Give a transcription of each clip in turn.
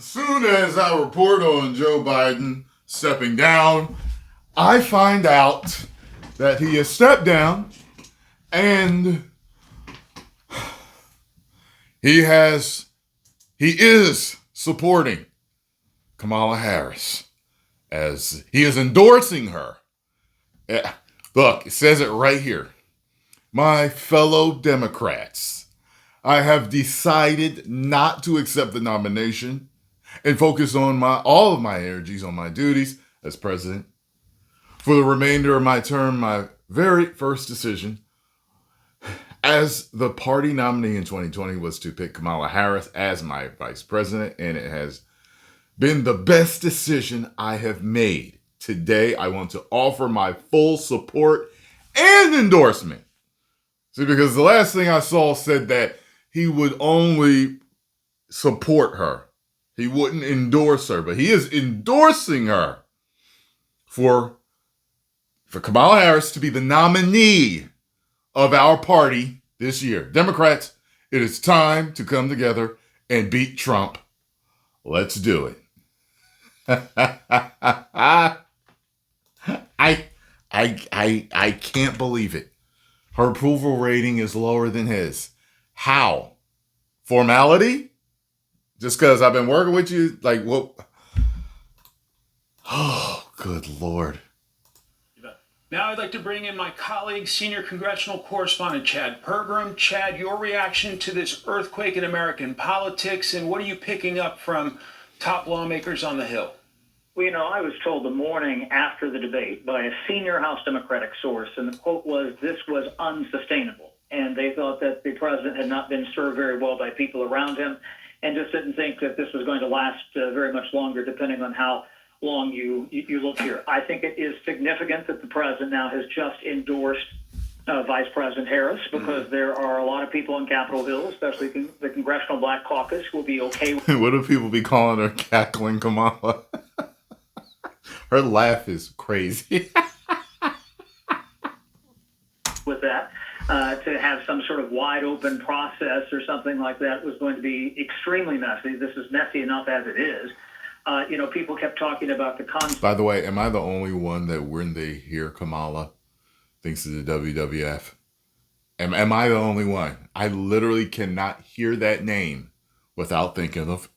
soon as I report on Joe Biden stepping down, I find out that he has stepped down and he is supporting Kamala Harris as he is endorsing her. Look, it says it right here. My fellow Democrats, I have decided not to accept the nomination and focus on all of my energies on my duties as president. For the remainder of my term, my very first decision as the party nominee in 2020 was to pick Kamala Harris as my vice president, and it has been the best decision I have made. Today, I want to offer my full support and endorsement. See, because the last thing I saw said that he would only support her. He wouldn't endorse her, but he is endorsing her for Kamala Harris to be the nominee of our party this year. Democrats, it is time to come together and beat Trump. Let's do it. I can't believe it. Her approval rating is lower than his. How? Formality? Just because I've been working with you? Like, what? Oh, good Lord. Now I'd like to bring in my colleague, senior congressional correspondent Chad Pergram. Chad, your reaction to this earthquake in American politics, and what are you picking up from top lawmakers on the Hill? Well, I was told the morning after the debate by a senior House Democratic source, and the quote was, "This was unsustainable." And they thought that the president had not been served very well by people around him, and just didn't think that this was going to last very much longer, depending on how long you look here. I think it is significant that the president now has just endorsed Vice President Harris, because there are a lot of people on Capitol Hill, especially the Congressional Black Caucus, who will be okay with What do people be calling her, cackling Kamala? Her laugh is crazy. with that. To have some sort of wide open process or something like that was going to be extremely messy. This is messy enough as it is. People kept talking about the concept. By the way, am I the only one that when they hear Kamala thinks of the WWF? Am I the only one? I literally cannot hear that name without thinking of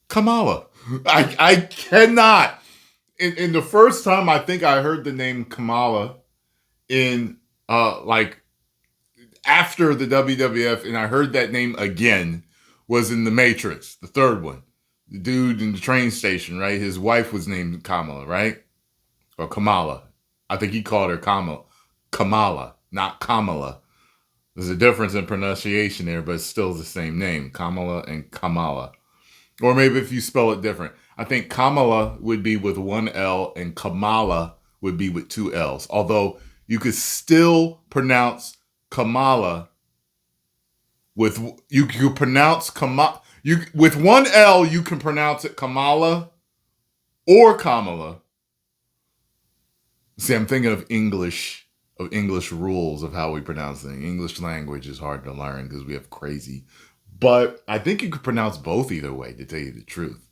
Kamala. I cannot. In the first time I think I heard the name Kamala in after the WWF, and I heard that name again, was in The Matrix, the third one. The dude in the train station, right? His wife was named Kamala, right? Or Kamala. I think he called her Kamala, not Kamala. There's a difference in pronunciation there, but it's still the same name, Kamala and Kamala. Or maybe if you spell it different. I think Kamala would be with one L and Kamala would be with two L's. Although you could still pronounce Kamala with with one L, you can pronounce it Kamala or Kamala. See, I'm thinking of English rules of how we pronounce things. English language is hard to learn because we have crazy. But I think you could pronounce both either way, to tell you the truth.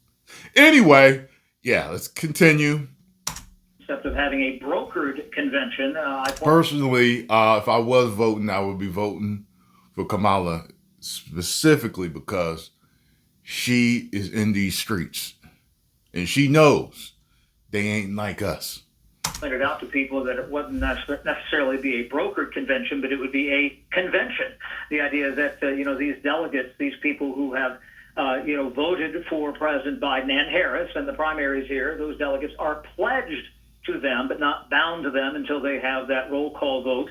Anyway, yeah, let's continue. Concept of having a brokered convention. Personally, if I was voting, I would be voting for Kamala specifically because she is in these streets and she knows they ain't like us. Pointed out to people that it wouldn't necessarily be a brokered convention, but it would be a convention. The idea that these delegates, these people who have voted for President Biden and Harris in the primaries here, those delegates are pledged to them, but not bound to them until they have that roll call vote.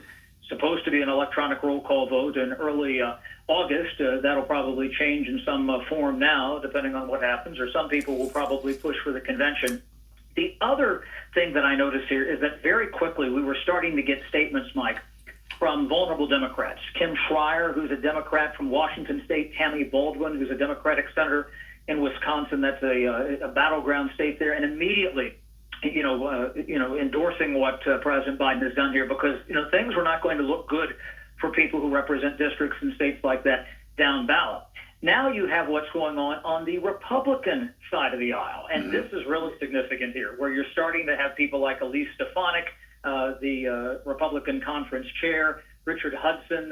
Supposed to be an electronic roll call vote in early August. That'll probably change in some form now, depending on what happens, or some people will probably push for the convention. The other thing that I noticed here is that very quickly we were starting to get statements, Mike, from vulnerable Democrats. Kim Schreier, who's a Democrat from Washington State, Tammy Baldwin, who's a Democratic senator in Wisconsin. That's a battleground state there. And immediately, endorsing what President Biden has done here, because, things were not going to look good for people who represent districts in states like that down ballot. Now you have what's going on the Republican side of the aisle. And this is really significant here, where you're starting to have people like Elise Stefanik, the Republican conference chair, Richard Hudson,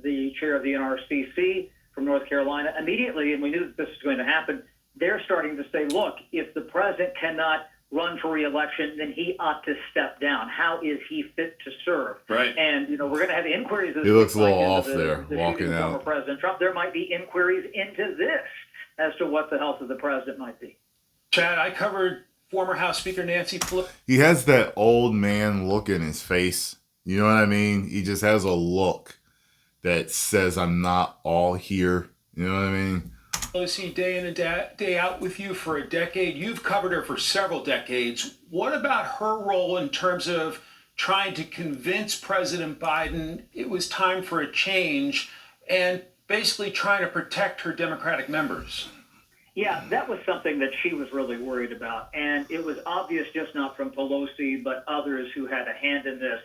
the chair of the NRCC from North Carolina. Immediately, and we knew that this was going to happen, they're starting to say, look, if the president cannot run for re-election, then he ought to step down. How is he fit to serve? Right. And, we're going to have inquiries. He looks a little off there, walking out. Former President Trump. There might be inquiries into this as to what the health of the president might be. Chad, I covered former House Speaker Nancy Pelosi. He has that old man look in his face. You know what I mean? He just has a look that says, I'm not all here. You know what I mean? Pelosi day in and day out with you for a decade. You've covered her for several decades. What about her role in terms of trying to convince President Biden it was time for a change and basically trying to protect her Democratic members? Yeah, that was something that she was really worried about. And it was obvious, just not from Pelosi, but others who had a hand in this,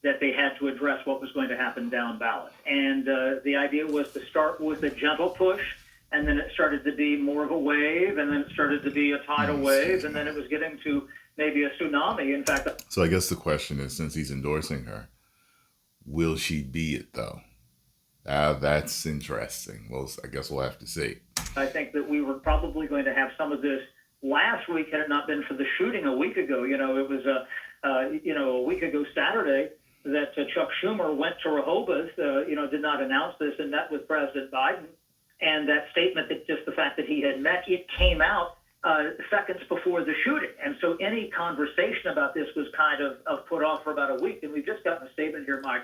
that they had to address what was going to happen down ballot. And the idea was to start with a gentle push, and then it started to be more of a wave, and then it started to be a tidal wave, and then it was getting to maybe a tsunami. In fact, so I guess the question is, since he's endorsing her, will she be it, though? That's interesting. Well, I guess we'll have to see. I think that we were probably going to have some of this last week had it not been for the shooting a week ago. It was a week ago Saturday that Chuck Schumer went to Rehoboth, did not announce this, and met with President Biden. And that statement, that just the fact that he had met, it came out seconds before the shooting. And so any conversation about this was kind of put off for about a week. And we've just gotten a statement here, Mike,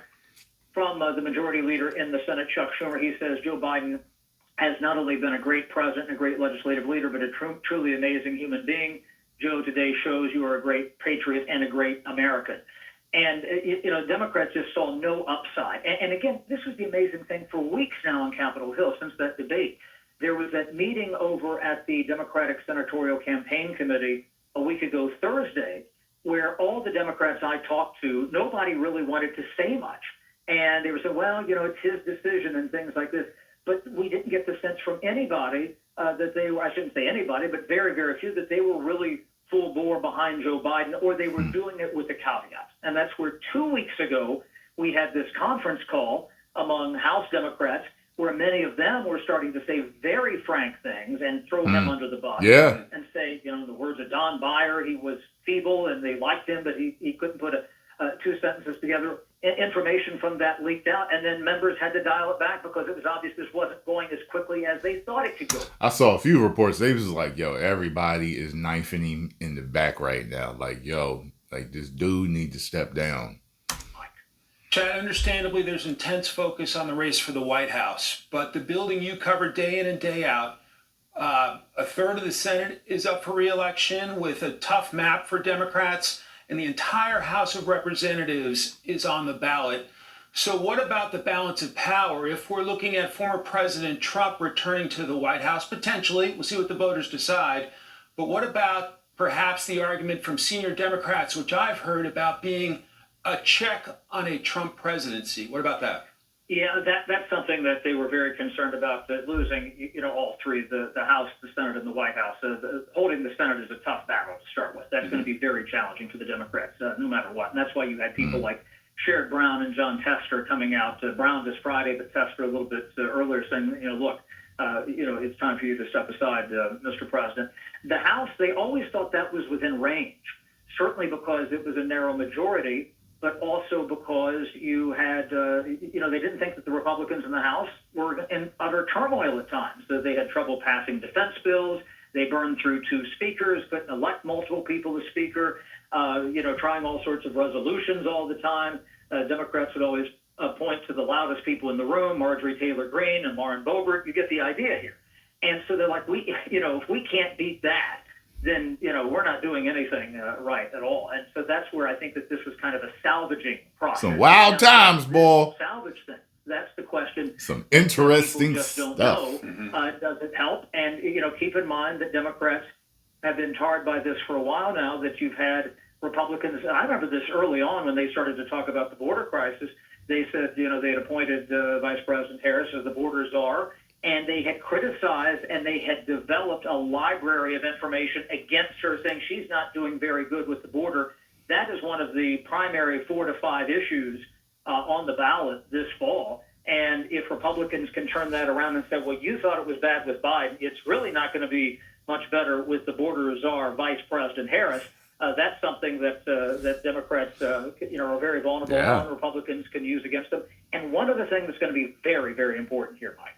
from the majority leader in the Senate, Chuck Schumer. He says Joe Biden has not only been a great president and a great legislative leader, but a truly amazing human being. Joe, today shows you are a great patriot and a great American. And, Democrats just saw no upside. And again, this was the amazing thing for weeks now on Capitol Hill since that debate. There was that meeting over at the Democratic Senatorial Campaign Committee a week ago Thursday, where all the Democrats I talked to, nobody really wanted to say much. And they were saying, well, it's his decision and things like this. But we didn't get the sense from anybody that they were, I shouldn't say anybody, but very, very few, that they were really full bore behind Joe Biden, or they were doing it with a caveat. And that's where 2 weeks ago we had this conference call among House Democrats where many of them were starting to say very frank things and throw him under the bus. Yeah. And say, in the words of Don Beyer, he was feeble and they liked him, but he couldn't put two sentences together. Information from that leaked out, and then members had to dial it back because it was obvious this wasn't going as quickly as they thought it could go. I saw a few reports. They was like, everybody is knifing him in the back right now. Like, this dude need to step down. Chad, understandably, there's intense focus on the race for the White House, but the building you cover day in and day out, a third of the Senate is up for re-election with a tough map for Democrats, and the entire House of Representatives is on the ballot. So what about the balance of power? If we're looking at former President Trump returning to the White House, potentially, we'll see what the voters decide, but what about perhaps the argument from senior Democrats, which I've heard about being a check on a Trump presidency? What about that? Yeah, that's something that they were very concerned about, losing, all three, the House, the Senate, and the White House. Holding the Senate is a tough battle to start with. That's going to be very challenging for the Democrats, no matter what. And that's why you had people like Sherrod Brown and John Tester coming out. Brown this Friday, but Tester a little bit earlier, saying, look, it's time for you to step aside, Mr. President. The House, they always thought that was within range, certainly because it was a narrow majority, but also because you had, they didn't think that the Republicans in the House were in utter turmoil at times. So they had trouble passing defense bills. They burned through two speakers, couldn't elect multiple people as speaker, trying all sorts of resolutions all the time. Democrats would always point to the loudest people in the room, Marjorie Taylor Greene and Lauren Boebert. You get the idea here. And so they're like, if we can't beat that, then, we're not doing anything right at all. And so that's where I think that this was kind of a salvaging process. Some wild times, boy. Salvage thing. That's the question. Some interesting just stuff. Don't know. Does it help? And, keep in mind that Democrats have been tarred by this for a while now, that you've had Republicans. I remember this early on when they started to talk about the border crisis. They said, they had appointed Vice President Harris as the border czar. and they had criticized and they had developed a library of information against her, saying she's not doing very good with the border. That is one of the primary 4 to 5 issues on the ballot this fall. And if Republicans can turn that around and say, well, you thought it was bad with Biden, it's really not going to be much better with the border czar, Vice President Harris. That's something that Democrats, are very vulnerable on. Republicans can use against them. And one other thing that's going to be very, very important here, Mike.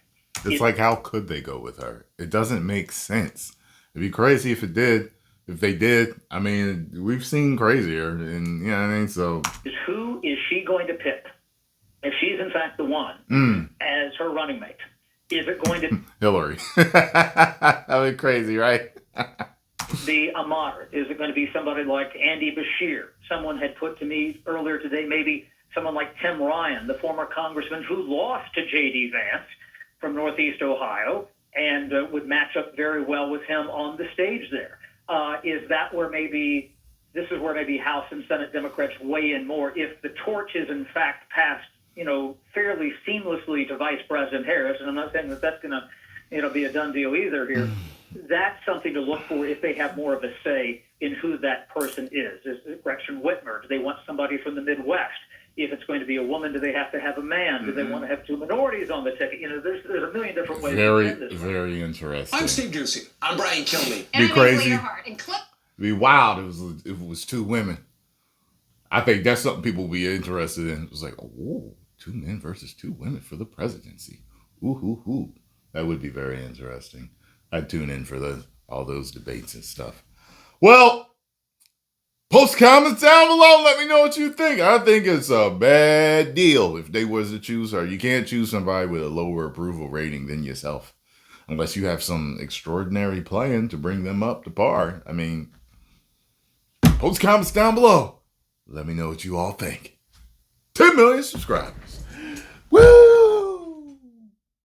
It's like, how could they go with her? It doesn't make sense. It'd be crazy if it did. If they did, I mean, we've seen crazier, and you know what I mean. So, who is she going to pick? If she's in fact the one as her running mate, is it going to Hillary? That'd be crazy, right? be a moderate? Is it going to be somebody like Andy Beshear? Someone had put to me earlier today, maybe someone like Tim Ryan, the former congressman who lost to J.D. Vance from Northeast Ohio, and would match up very well with him on the stage there. Is that where maybe this is where maybe House and Senate Democrats weigh in more? If the torch is in fact passed, fairly seamlessly to Vice President Harris, and I'm not saying that that's going to, be a done deal either here. That's something to look for if they have more of a say in who that person is. Is it Gretchen Whitmer? Do they want somebody from the Midwest? If it's going to be a woman, do they have to have a man? Do they want to have 2 minorities on the ticket? There's a million different ways. Very interesting. I'm Steve Ducey. I'm Brian Kilmeade. Be crazy. Be wild. If it was 2 women. I think that's something people will be interested in. It was like, oh, 2 men versus 2 women for the presidency. Ooh. That would be very interesting. I'd tune in for all those debates and stuff. Well, post comments down below. Let me know what you think. I think it's a bad deal if they was to choose her. You can't choose somebody with a lower approval rating than yourself. Unless you have some extraordinary plan to bring them up to par. I mean, post comments down below. Let me know what you all think. 10 million subscribers. Woo!